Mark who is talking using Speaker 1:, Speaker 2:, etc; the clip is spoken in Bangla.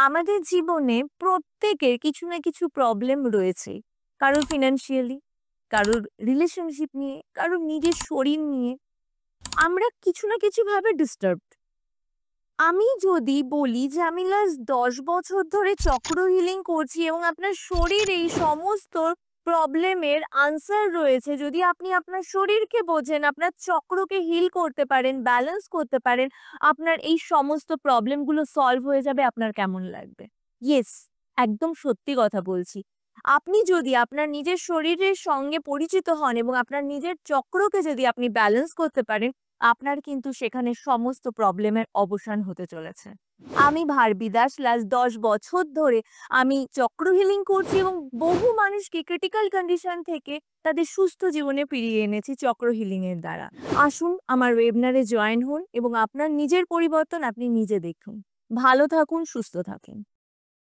Speaker 1: আমাদের জীবনে প্রত্যেকের কিছু না কিছু প্রবলেম রয়েছে। কারোর ফিনান্সিয়ালি, কারোর রিলেশনশিপ নিয়ে, কারোর নিজের শরীর নিয়ে। আমরা কিছু না কিছু ভাবে ডিস্টার্বড। আমি যদি বলি যে আমি লাস্ট 10 বছর ধরে চক্র হিলিং করছি এবং আপনার শরীর এই সমস্ত প্রবলেমের আনসার রয়েছে, যদি আপনি আপনার শরীরকে বোঝেন, আপনার চক্রকে হিল করতে পারেন, ব্যালেন্স করতে পারেন, আপনার এই সমস্ত প্রবলেমগুলো সলভ হয়ে যাবে, আপনার কেমন লাগবে? ইয়েস, একদম সত্যি কথা বলছি। আপনি যদি আপনার নিজের শরীরের সঙ্গে পরিচিত হন এবং আপনার নিজের চক্রকে যদি আপনি ব্যালেন্স করতে পারেন, আপনার কিন্তু সেখানে সমস্ত প্রবলেমের অবসান হতে চলেছে। আমি ভারবি দাস লাস্ট 10 বছর ধরে আমি চক্র হিলিং করছি এবং বহু মানুষকে ক্রিটিক্যাল কন্ডিশন থেকে তাদের সুস্থ জীবনে ফিরিয়ে এনেছি চক্র হিলিং এর দ্বারা। আসুন আমার ওয়েবিনারে জয়েন হন এবং আপনার নিজের পরিবর্তন আপনি নিজে দেখুন। ভালো থাকুন, সুস্থ থাকুন।